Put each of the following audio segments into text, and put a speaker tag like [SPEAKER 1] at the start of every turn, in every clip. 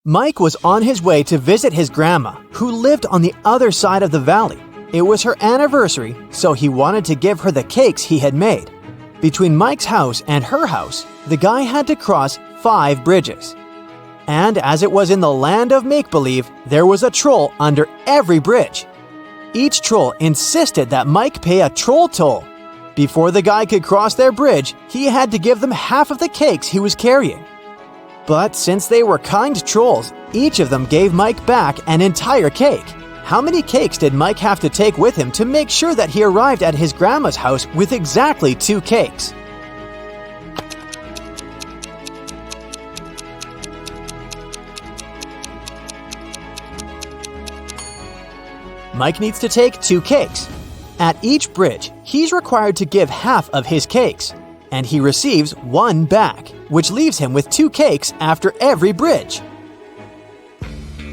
[SPEAKER 1] Mike was on his way to visit his grandma, who lived on the other side of the valley. It was her anniversary, so he wanted to give her the cakes he had made. Between Mike's house and her house, the guy had to cross 5 bridges. And as it was in the land of make-believe, there was a troll under every bridge. Each troll insisted that Mike pay a troll toll. Before the guy could cross their bridge, he had to give them half of the cakes he was carrying. But since they were kind trolls, each of them gave Mike back an entire cake. How many cakes did Mike have to take with him to make sure that he arrived at his grandma's house with exactly 2 cakes? Mike needs to take 2 cakes. At each bridge, he's required to give half of his cakes, and he receives 1 back, which leaves him with 2 cakes after every bridge.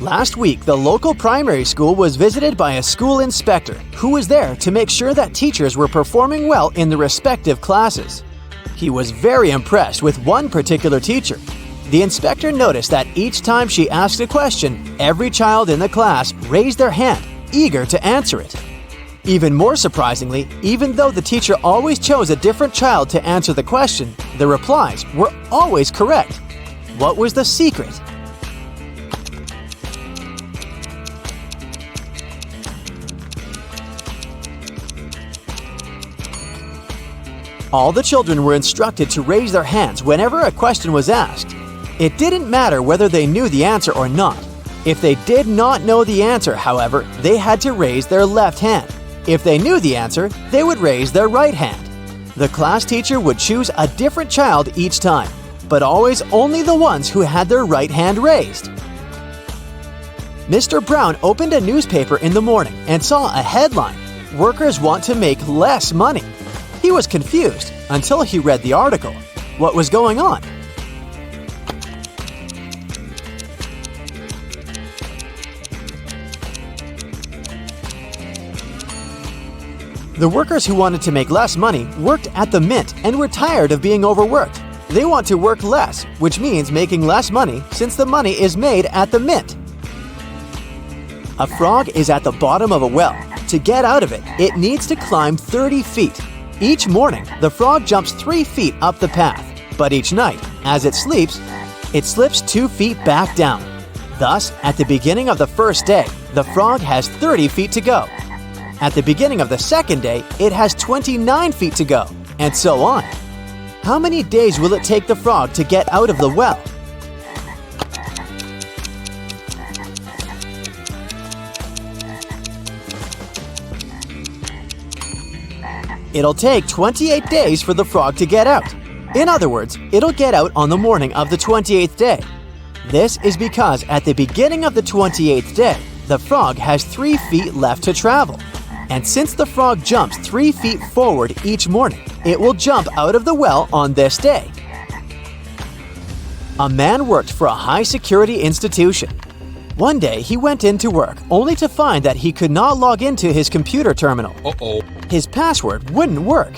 [SPEAKER 1] Last week, the local primary school was visited by a school inspector who was there to make sure that teachers were performing well in the respective classes. He was very impressed with one particular teacher. The inspector noticed that each time she asked a question, every child in the class raised their hand, eager to answer it. Even more surprisingly, even though the teacher always chose a different child to answer the question, the replies were always correct. What was the secret? All the children were instructed to raise their hands whenever a question was asked. It didn't matter whether they knew the answer or not. If they did not know the answer, however, they had to raise their left hand. If they knew the answer, they would raise their right hand. The class teacher would choose a different child each time, but always only the ones who had their right hand raised. Mr. Brown opened a newspaper in the morning and saw a headline, "Workers want to make less money." He was confused until he read the article. What was going on? The workers who wanted to make less money worked at the mint and were tired of being overworked. They want to work less, which means making less money since the money is made at the mint. A frog is at the bottom of a well. To get out of it, it needs to climb 30 feet. Each morning, the frog jumps 3 feet up the path, but each night, as it sleeps, it slips 2 feet back down. Thus, at the beginning of the first day, the frog has 30 feet to go. At the beginning of the second day, it has 29 feet to go, and so on. How many days will it take the frog to get out of the well? It'll take 28 days for the frog to get out. In other words, it'll get out on the morning of the 28th day. This is because at the beginning of the 28th day, the frog has 3 feet left to travel. And since the frog jumps 3 feet forward each morning, it will jump out of the well on this day. A man worked for a high-security institution. One day, he went into work only to find that he could not log into his computer terminal. His password wouldn't work.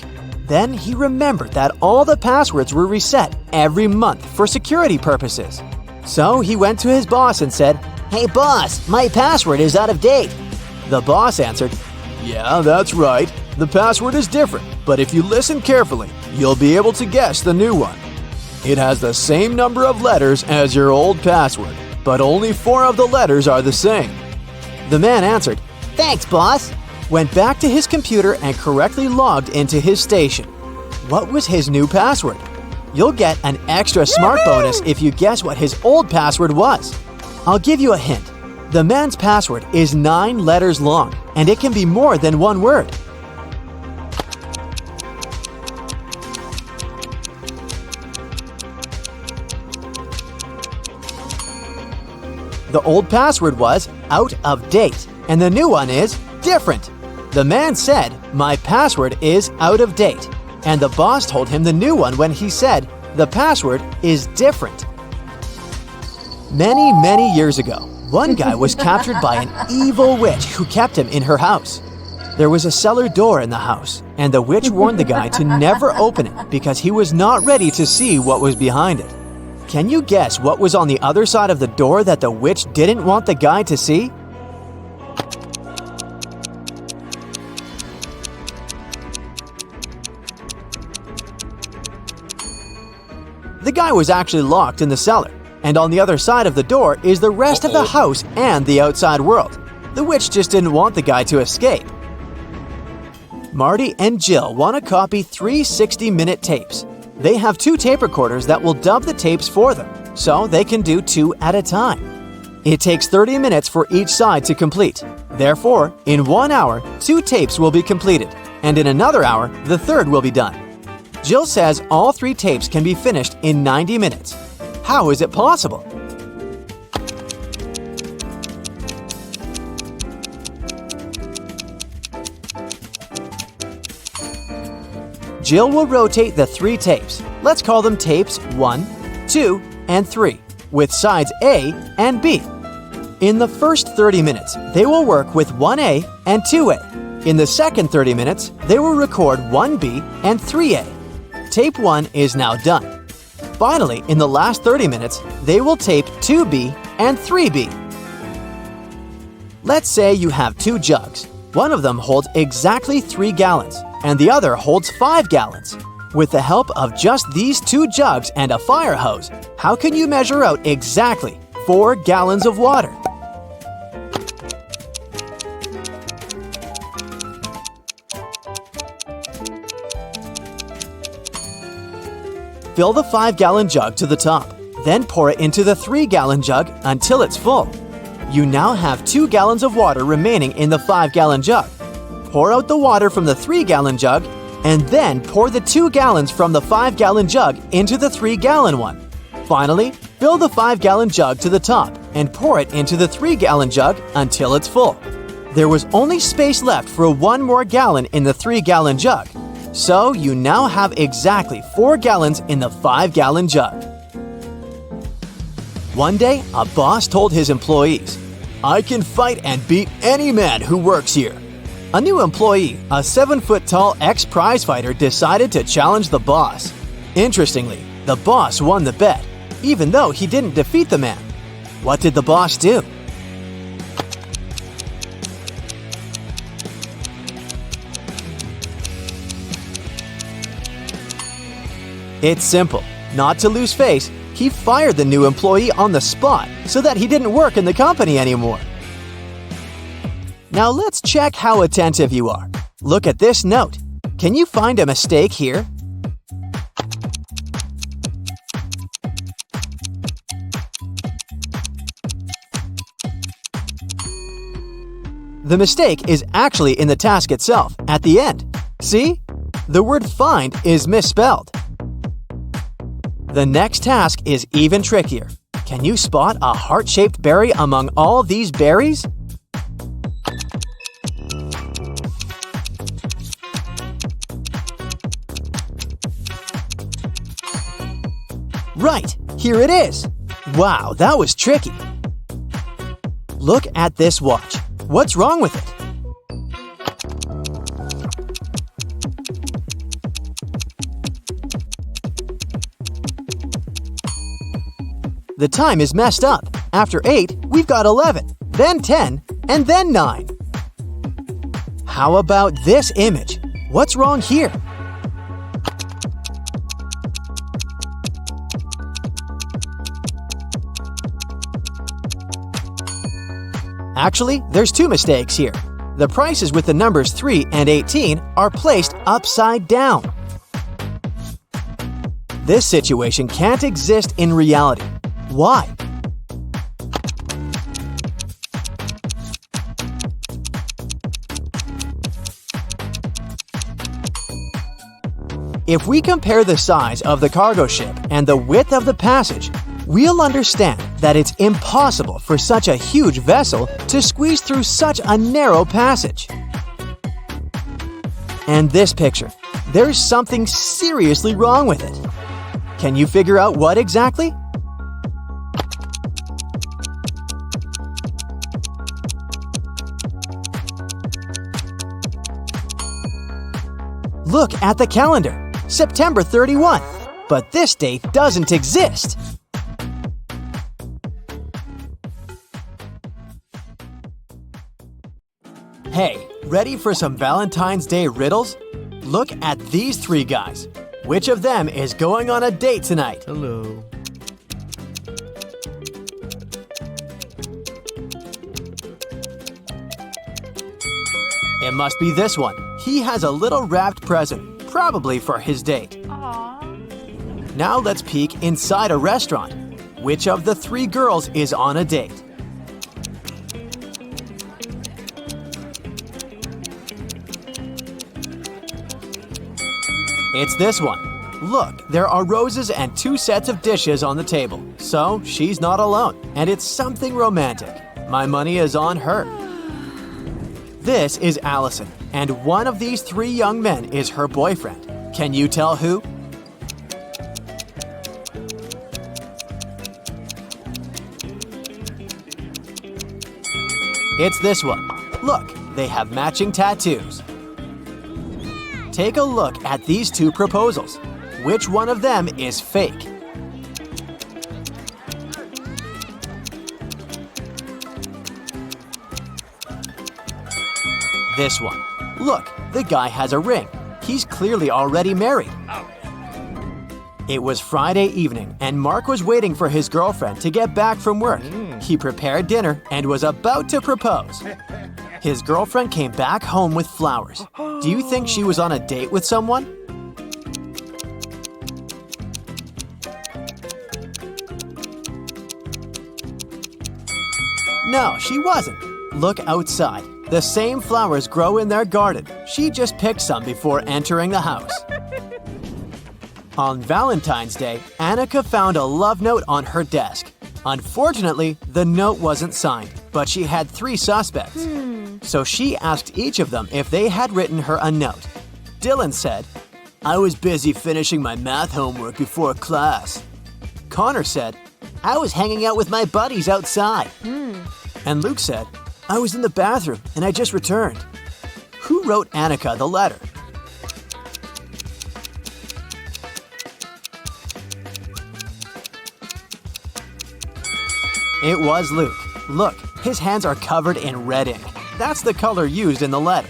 [SPEAKER 1] Then he remembered that all the passwords were reset every month for security purposes. So he went to his boss and said, "Hey boss, my password is out of date." The boss answered, "Yeah, that's right. The password is different, but if you listen carefully, you'll be able to guess the new one. It has the same number of letters as your old password, but only 4 of the letters are the same." The man answered, "Thanks, boss," went back to his computer and correctly logged into his station. What was his new password? You'll get an extra smart bonus if you guess what his old password was. I'll give you a hint. The man's password is 9 letters long, and it can be more than 1 word. The old password was out of date, and the new one is different. The man said, "My password is out of date," and the boss told him the new one when he said, "The password is different." Many years ago, one guy was captured by an evil witch who kept him in her house. There was a cellar door in the house, and the witch warned the guy to never open it because he was not ready to see what was behind it. Can you guess what was on the other side of the door that the witch didn't want the guy to see? The guy was actually locked in the cellar, and on the other side of the door is the rest of the house and the outside world. The witch just didn't want the guy to escape. Marty and Jill want to copy 3 60-minute tapes. They have 2 tape recorders that will dub the tapes for them, so they can do 2 at a time. It takes 30 minutes for each side to complete. Therefore, in 1 hour, 2 tapes will be completed, and in another hour, the third will be done. Jill says all 3 tapes can be finished in 90 minutes. How is it possible? Jill will rotate the 3 tapes. Let's call them tapes 1, 2, and 3, with sides A and B. In the first 30 minutes, they will work with 1A and 2A. In the second 30 minutes, they will record 1B and 3A. Tape 1 is now done. Finally, in the last 30 minutes, they will tape 2B and 3B. Let's say you have 2 jugs. One of them holds exactly 3 gallons, and the other holds 5 gallons. With the help of just these 2 jugs and a fire hose, how can you measure out exactly 4 gallons of water? Fill the 5-gallon jug to the top, then pour it into the 3-gallon jug until it's full. You now have 2 gallons of water remaining in the 5-gallon jug. Pour out the water from the 3-gallon jug, and then pour the 2 gallons from the 5-gallon jug into the 3-gallon one. Finally, fill the 5-gallon jug to the top and pour it into the 3-gallon jug until it's full. There was only space left for 1 more gallon in the 3-gallon jug, so you now have exactly 4 gallons in the 5-gallon jug. One day, a boss told his employees, "I can fight and beat any man who works here." A new employee, a 7-foot-tall ex-prize fighter, decided to challenge the boss. Interestingly, the boss won the bet, even though he didn't defeat the man. What did the boss do? It's simple. Not to lose face, he fired the new employee on the spot so that he didn't work in the company anymore. Now let's check how attentive you are. Look at this note. Can you find a mistake here? The mistake is actually in the task itself, at the end. See? The word find is misspelled. The next task is even trickier. Can you spot a heart-shaped berry among all these berries? Right, here it is. Wow, that was tricky. Look at this watch. What's wrong with it? The time is messed up. After 8, we've got 11, then 10, and then 9. How about this image? What's wrong here? Actually, there's 2 mistakes here. The prices with the numbers 3 and 18 are placed upside down. This situation can't exist in reality. Why? If we compare the size of the cargo ship and the width of the passage, we'll understand that it's impossible for such a huge vessel to squeeze through such a narrow passage. And this picture, there's something seriously wrong with it. Can you figure out what exactly? Look at the calendar, September 31, but this date doesn't exist. Hey, ready for some Valentine's Day riddles? Look at these three guys. Which of them is going on a date tonight?
[SPEAKER 2] Hello.
[SPEAKER 1] It must be this one. He has a little wrapped present, probably for his date.
[SPEAKER 3] Aww.
[SPEAKER 1] Now let's peek inside a restaurant. Which of the three girls is on a date? It's this one. Look, there are roses and two sets of dishes on the table. So she's not alone, and it's something romantic. My money is on her. This is Allison, and one of these three young men is her boyfriend. Can you tell who? It's this one. Look, they have matching tattoos. Take a look at these two proposals. Which one of them is fake? This one. Look, the guy has a ring. He's clearly already married. It was Friday evening, and Mark was waiting for his girlfriend to get back from work. He prepared dinner and was about to propose. His girlfriend came back home with flowers. Do you think she was on a date with someone? No, she wasn't. Look outside. The same flowers grow in their garden. She just picked some before entering the house. On Valentine's Day, Annika found a love note on her desk. Unfortunately, the note wasn't signed, but she had three suspects. So she asked each of them if they had written her a note. Dylan said, "I was busy finishing my math homework before class." Connor said, "I was hanging out with my buddies outside." And Luke said, "I was in the bathroom and I just returned." Who wrote Annika the letter? It was Luke. Look, his hands are covered in red ink. That's the color used in the letter.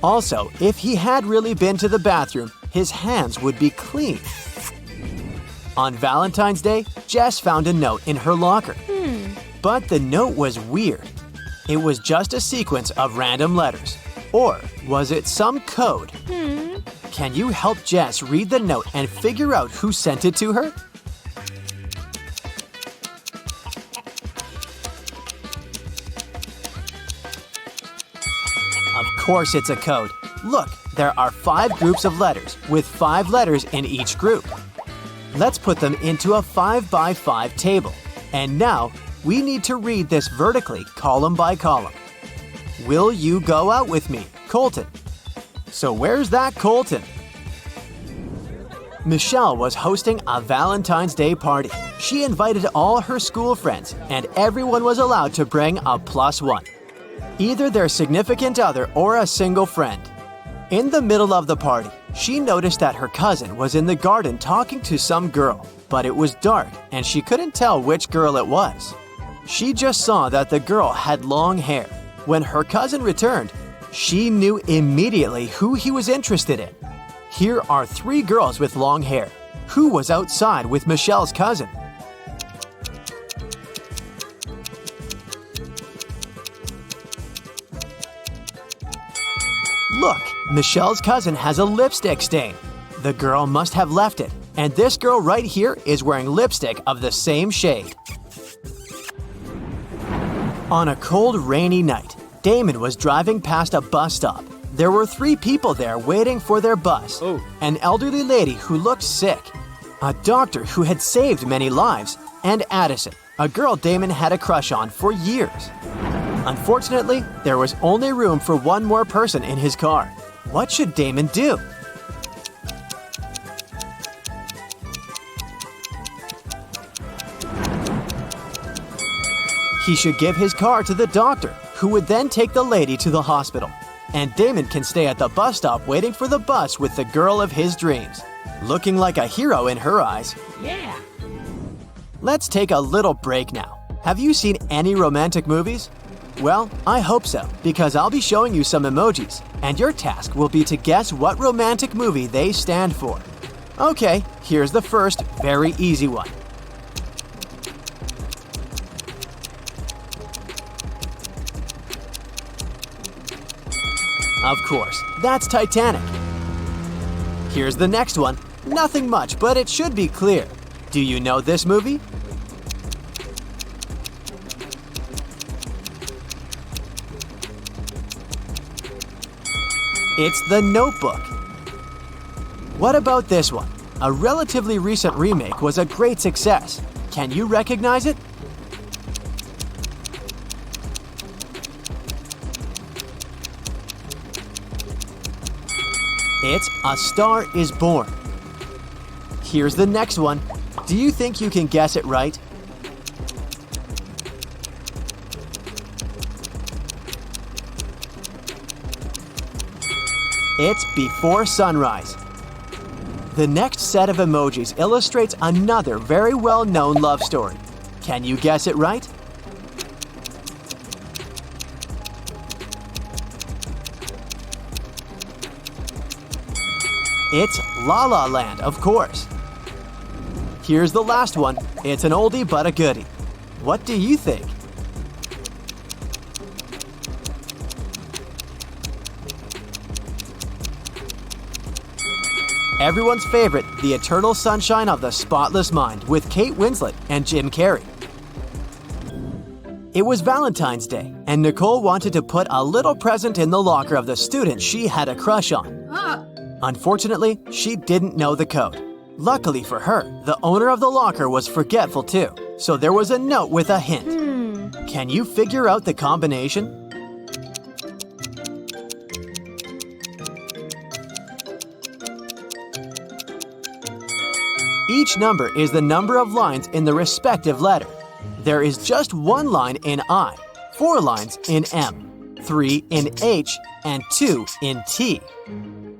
[SPEAKER 1] Also, if he had really been to the bathroom, his hands would be clean. On Valentine's Day, Jess found a note in her locker. But the note was weird. It was just a sequence of random letters. Or was it some code? Can you help Jess read the note and figure out who sent it to her? Of course it's a code. Look, there are 5 groups of letters with 5 letters in each group. Let's put them into a 5 by 5 table. And now, we need to read this vertically, column by column. Will you go out with me, Colton? So where's that Colton? Michelle was hosting a Valentine's Day party. She invited all her school friends, and everyone was allowed to bring a +1. Either their significant other or a single friend. In the middle of the party, she noticed that her cousin was in the garden talking to some girl, but it was dark and she couldn't tell which girl it was. She just saw that the girl had long hair. When her cousin returned, she knew immediately who he was interested in. Here are 3 girls with long hair. Who was outside with Michelle's cousin? Look, Michelle's cousin has a lipstick stain. The girl must have left it, and this girl right here is wearing lipstick of the same shade. On a cold, rainy night, Damon was driving past a bus stop. There were 3 people there waiting for their bus. An elderly lady who looked sick, a doctor who had saved many lives, and Addison, a girl Damon had a crush on for years. Unfortunately, there was only room for one more person in his car. What should Damon do? He should give his car to the doctor, who would then take the lady to the hospital. And Damon can stay at the bus stop waiting for the bus with the girl of his dreams. Looking like a hero in her eyes.
[SPEAKER 3] Yeah.
[SPEAKER 1] Let's take a little break now. Have you seen any romantic movies? Well, I hope so, because I'll be showing you some emojis, and your task will be to guess what romantic movie they stand for. Okay, here's the first very easy one. Of course, that's Titanic. Here's the next one. Nothing much, but it should be clear. Do you know this movie? It's The Notebook. What about this one? A relatively recent remake was a great success. Can you recognize it? It's A Star Is Born. Here's the next one. Do you think you can guess it right? It's Before Sunrise. The next set of emojis illustrates another very well-known love story. Can you guess it right? It's La La Land, of course. Here's the last one. It's an oldie but a goodie. What do you think? Everyone's favorite, The Eternal Sunshine of the Spotless Mind with Kate Winslet and Jim Carrey. It was Valentine's Day, and Nicole wanted to put a little present in the locker of the student she had a crush on. Unfortunately, she didn't know the code. Luckily for her, the owner of the locker was forgetful too, so there was a note with a hint. Can you figure out the combination? Each number is the number of lines in the respective letter. There is just one line in I, 4 lines in M, 3 in H, and 2 in T.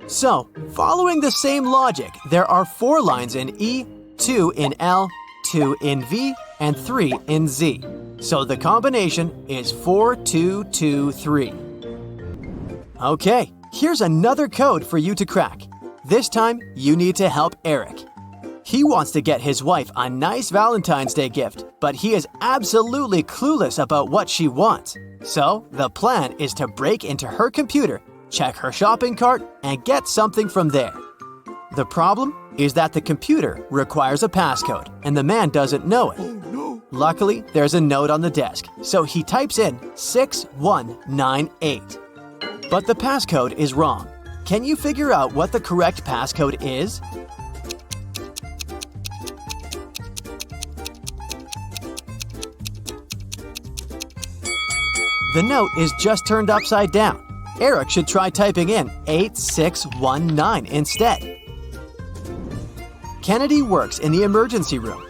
[SPEAKER 1] So, following the same logic, there are 4 lines in E, 2 in L, 2 in V, and 3 in Z. So the combination is 4, 2, 2, 3. Okay, here's another code for you to crack. This time, you need to help Eric. He wants to get his wife a nice Valentine's Day gift, but he is absolutely clueless about what she wants. So, the plan is to break into her computer, check her shopping cart, and get something from there. The problem is that the computer requires a passcode, and the man doesn't know it. Luckily, there's a note on the desk, so he types in 6198. But the passcode is wrong. Can you figure out what the correct passcode is? The note is just turned upside down. Eric should try typing in 8619 instead. Kennedy works in the emergency room.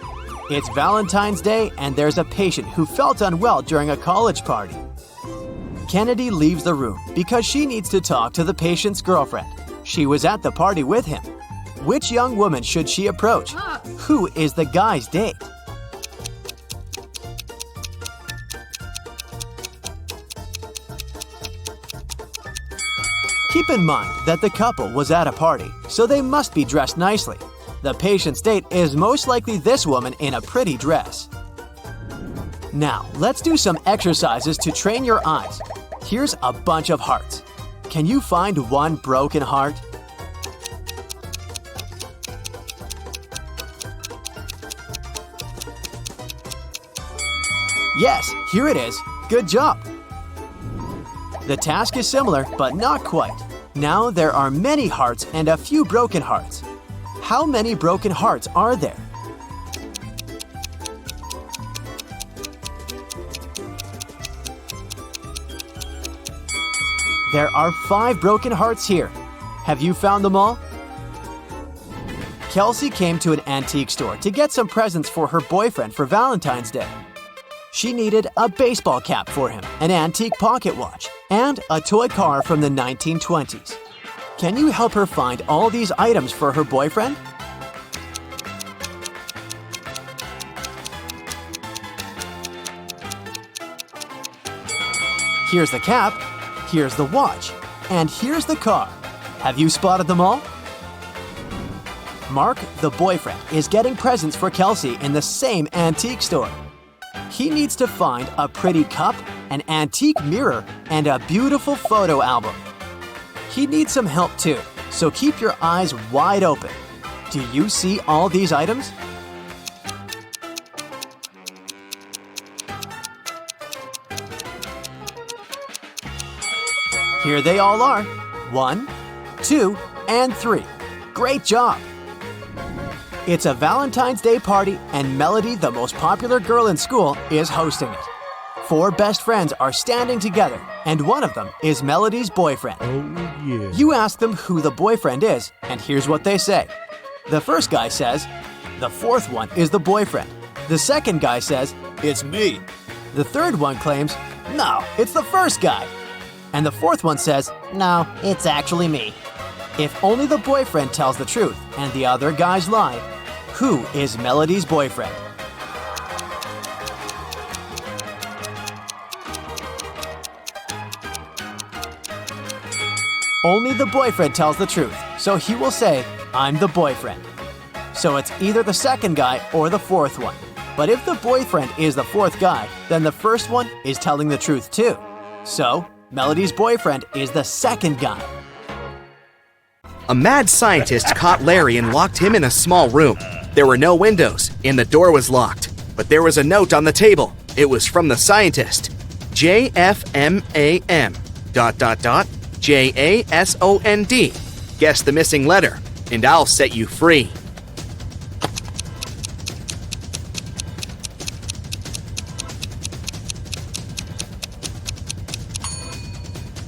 [SPEAKER 1] It's Valentine's Day and there's a patient who felt unwell during a college party. Kennedy leaves the room because she needs to talk to the patient's girlfriend. She was at the party with him. Which young woman should she approach? Who is the guy's date? Keep in mind that the couple was at a party, so they must be dressed nicely. The patient's date is most likely this woman in a pretty dress. Now, let's do some exercises to train your eyes. Here's a bunch of hearts. Can you find one broken heart? Yes, here it is. Good job. The task is similar, but not quite. Now there are many hearts and a few broken hearts. How many broken hearts are there? There are 5 broken hearts here. Have you found them all? Kelsey came to an antique store to get some presents for her boyfriend for Valentine's Day. She needed a baseball cap for him, an antique pocket watch, and a toy car from the 1920s. Can you help her find all these items for her boyfriend? Here's the cap, here's the watch, and here's the car. Have you spotted them all? Mark, the boyfriend, is getting presents for Kelsey in the same antique store. He needs to find a pretty cup, an antique mirror, and a beautiful photo album. He needs some help too, so keep your eyes wide open. Do you see all these items? Here they all are. 1, 2, and 3. Great job! It's a Valentine's Day party, and Melody, the most popular girl in school, is hosting it. 4 best friends are standing together, and one of them is Melody's boyfriend.
[SPEAKER 2] Oh, yeah.
[SPEAKER 1] You ask them who the boyfriend is, and here's what they say. The first guy says, "The fourth one is the boyfriend." The second guy says, "It's me." The third one claims, "No, it's the first guy." And the fourth one says, "No, it's actually me." If only the boyfriend tells the truth and the other guys lie, who is Melody's boyfriend? Only the boyfriend tells the truth, so he will say, "I'm the boyfriend." So it's either the second guy or the fourth one. But if the boyfriend is the fourth guy, then the first one is telling the truth too. So, Melody's boyfriend is the second guy.
[SPEAKER 4] A mad scientist caught Larry and locked him in a small room. There were no windows, and the door was locked. But there was a note on the table. It was from the scientist. JFMAM ... JASOND. Guess the missing letter, and I'll set you free.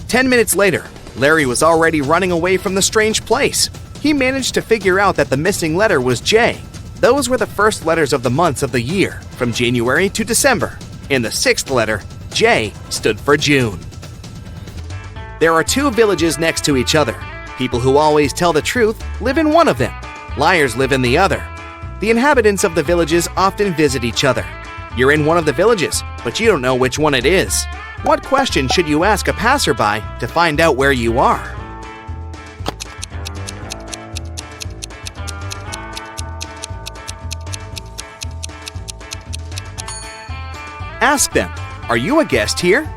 [SPEAKER 4] "10 minutes later, Larry was already running away from the strange place. He managed to figure out that the missing letter was J. Those were the first letters of the months of the year, from January to December. And the sixth letter, J, stood for June. There are 2 villages next to each other. People who always tell the truth live in one of them. Liars live in the other. The inhabitants of the villages often visit each other. You're in one of the villages, but you don't know which one it is. What question should you ask a passerby to find out where you are? Ask them, "Are you a guest here?"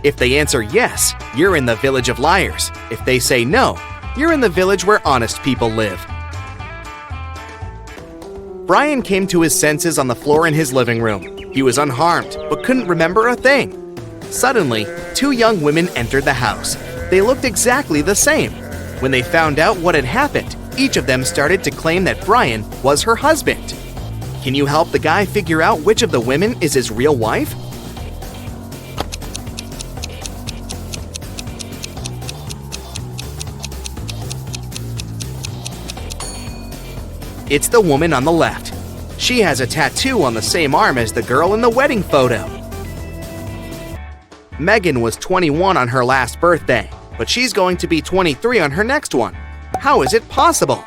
[SPEAKER 4] If they answer yes, you're in the village of liars. If they say no, you're in the village where honest people live. Brian came to his senses on the floor in his living room. He was unharmed, but couldn't remember a thing. Suddenly, 2 young women entered the house. They looked exactly the same. When they found out what had happened, each of them started to claim that Brian was her husband. Can you help the guy figure out which of the women is his real wife? It's the woman on the left. She has a tattoo on the same arm as the girl in the wedding photo. Megan was 21 on her last birthday, but she's going to be 23 on her next one. How is it possible?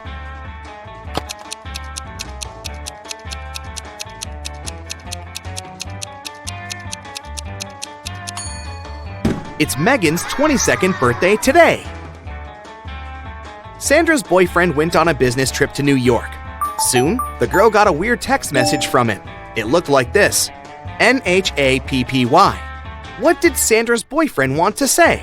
[SPEAKER 4] It's Megan's 22nd birthday today. Sandra's boyfriend went on a business trip to New York. Soon, the girl got a weird text message from him. It looked like this: NHAPPY. What did Sandra's boyfriend want to say?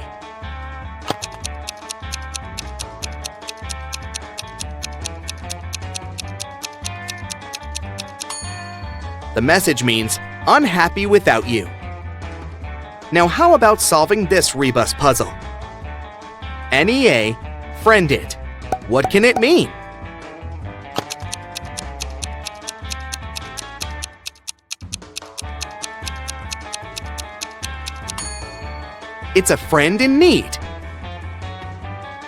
[SPEAKER 4] The message means, "Unhappy without you." Now how about solving this Rebus puzzle? NEA, friended. What can it mean? It's a friend in need.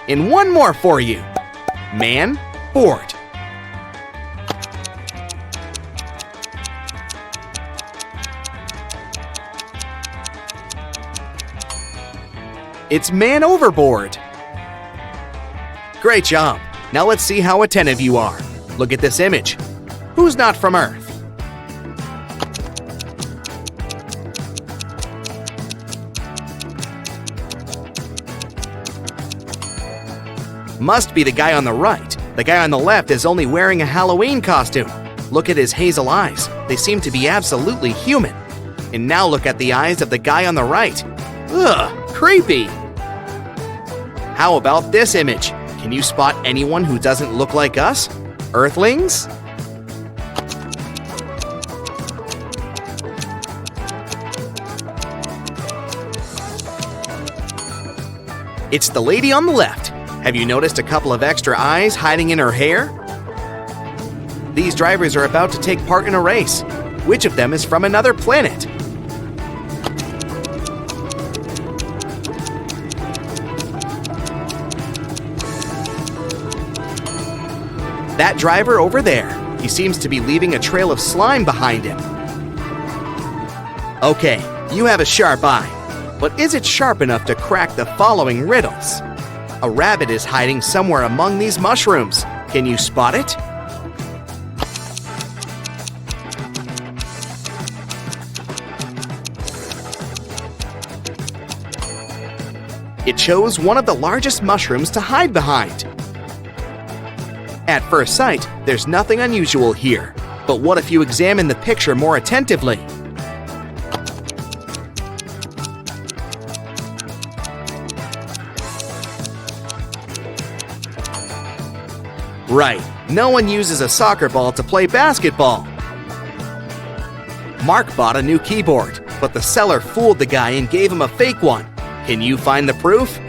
[SPEAKER 4] And one more for you. Man, bored. It's man overboard. Great job. Now let's see how attentive you are. Look at this image. Who's not from Earth? Must be the guy on the right. The guy on the left is only wearing a Halloween costume. Look at his hazel eyes. They seem to be absolutely human. And now look at the eyes of the guy on the right. Ugh, creepy. How about this image? Can you spot anyone who doesn't look like us? Earthlings? It's the lady on the left. Have you noticed a couple of extra eyes hiding in her hair? These drivers are about to take part in a race. Which of them is from another planet? That driver over there. He seems to be leaving a trail of slime behind him. Okay, you have a sharp eye. But is it sharp enough to crack the following riddles? A rabbit is hiding somewhere among these mushrooms. Can you spot it? It chose one of the largest mushrooms to hide behind. At first sight, there's nothing unusual here. But what if you examine the picture more attentively? Right, no one uses a soccer ball to play basketball. Mark bought a new keyboard, but the seller fooled the guy and gave him a fake one. Can you find the proof?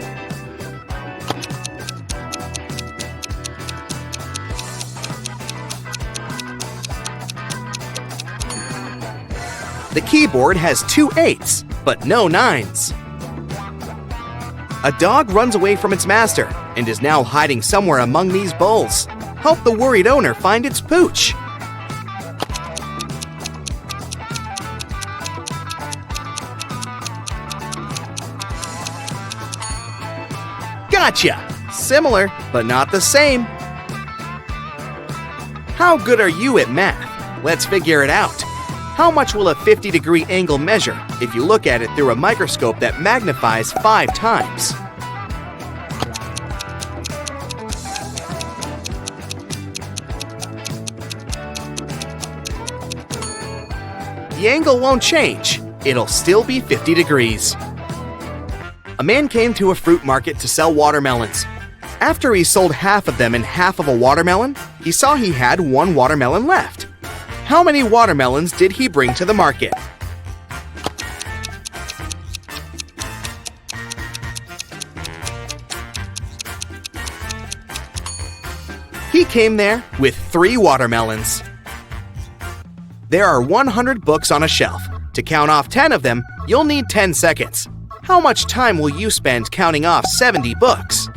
[SPEAKER 4] The keyboard has 2 8s, but no 9s. A dog runs away from its master and is now hiding somewhere among these bowls. Help the worried owner find its pooch. Gotcha! Similar, but not the same. How good are you at math? Let's figure it out. How much will a 50-degree angle measure if you look at it through a microscope that magnifies 5 times? The angle won't change. It'll still be 50 degrees. A man came to a fruit market to sell watermelons. After he sold half of them and half of a watermelon, he saw he had 1 watermelon left. How many watermelons did he bring to the market? He came there with 3 watermelons. There are 100 books on a shelf. To count off 10 of them, you'll need 10 seconds. How much time will you spend counting off 70 books?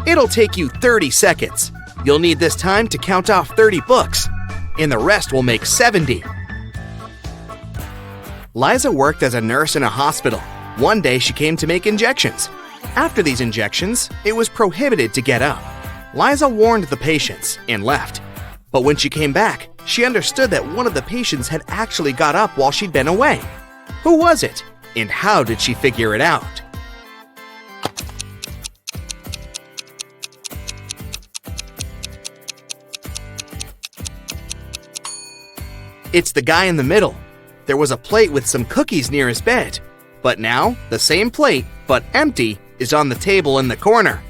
[SPEAKER 4] It'll take you 30 seconds. You'll need this time to count off 30 books, and the rest will make 70. Liza worked as a nurse in a hospital. One day she came to make injections. After these injections, it was prohibited to get up. Liza warned the patients and left. But when she came back, she understood that one of the patients had actually got up while she'd been away. Who was it? And how did she figure it out? It's the guy in the middle. There was a plate with some cookies near his bed. But now, the same plate, but empty, is on the table in the corner.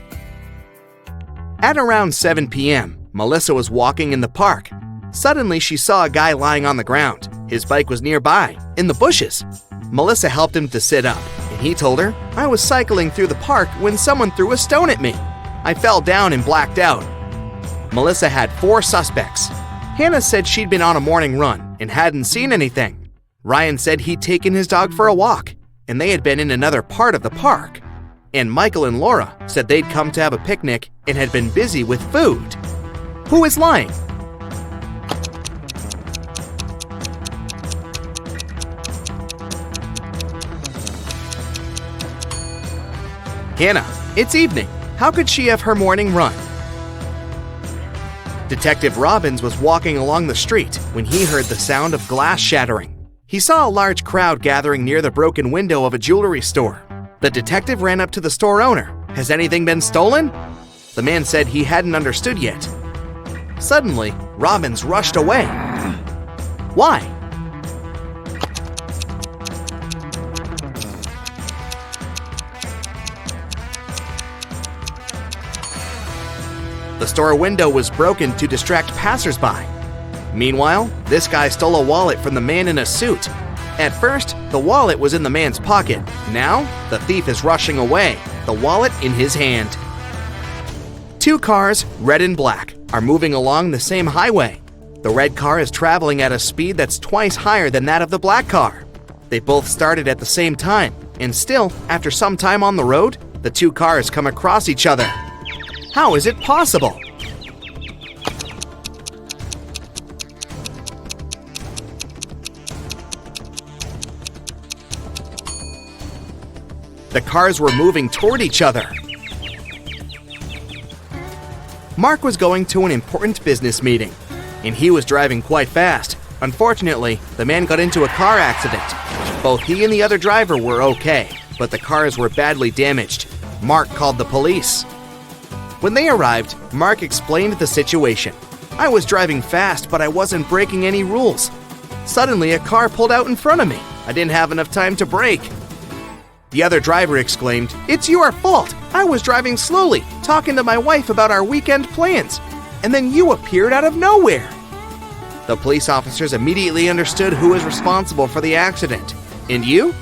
[SPEAKER 4] At around 7 p.m., Melissa was walking in the park. Suddenly, she saw a guy lying on the ground. His bike was nearby, in the bushes. Melissa helped him to sit up, and he told her, "I was cycling through the park when someone threw a stone at me. I fell down and blacked out." Melissa had 4 suspects. Hannah said she'd been on a morning run and hadn't seen anything. Ryan said he'd taken his dog for a walk, and they had been in another part of the park. And Michael and Laura said they'd come to have a picnic and had been busy with food. Who is lying? Hannah, it's evening. How could she have her morning run? Detective Robbins was walking along the street when he heard the sound of glass shattering. He saw a large crowd gathering near the broken window of a jewelry store. The detective ran up to the store owner. "Has anything been stolen?" The man said he hadn't understood yet. Suddenly, Robbins rushed away. Why? The store window was broken to distract passersby. Meanwhile, this guy stole a wallet from the man in a suit. At first, the wallet was in the man's pocket. Now, the thief is rushing away, the wallet in his hand. Two cars, red and black, are moving along the same highway. The red car is traveling at a speed that's twice higher than that of the black car. They both started at the same time, and still, after some time on the road, the two cars come across each other. How is it possible? The cars were moving toward each other. Mark was going to an important business meeting, and he was driving quite fast. Unfortunately, the man got into a car accident. Both he and the other driver were okay, but the cars were badly damaged. Mark called the police. When they arrived, Mark explained the situation. "I was driving fast, but I wasn't breaking any rules. Suddenly, a car pulled out in front of me. I didn't have enough time to brake." The other driver exclaimed, "It's your fault! I was driving slowly, talking to my wife about our weekend plans, and then you appeared out of nowhere." The police officers immediately understood who was responsible for the accident. And you?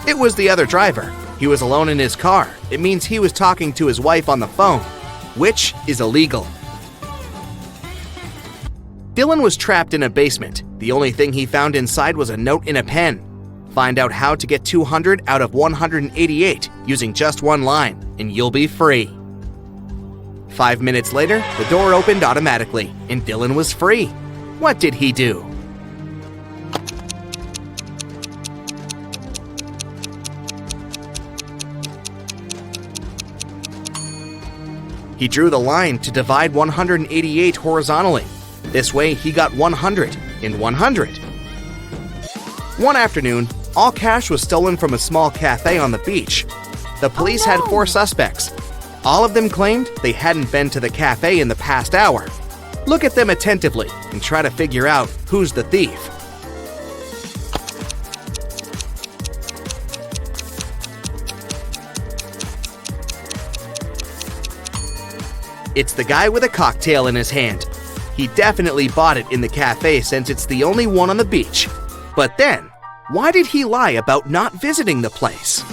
[SPEAKER 4] It was the other driver. He was alone in his car. It means he was talking to his wife on the phone, which is illegal. Dylan was trapped in a basement. The only thing he found inside was a note and a pen. Find out how to get 200 out of 188 using just one line, and you'll be free. 5 minutes later, the door opened automatically, and Dylan was free. What did he do? He drew the line to divide 188 horizontally. This way, he got 100 and 100. One afternoon, all cash was stolen from a small cafe on the beach. The police had 4 suspects. All of them claimed they hadn't been to the cafe in the past hour. Look at them attentively and try to figure out who's the thief. It's the guy with a cocktail in his hand. He definitely bought it in the cafe since it's the only one on the beach. But then, why did he lie about not visiting the place?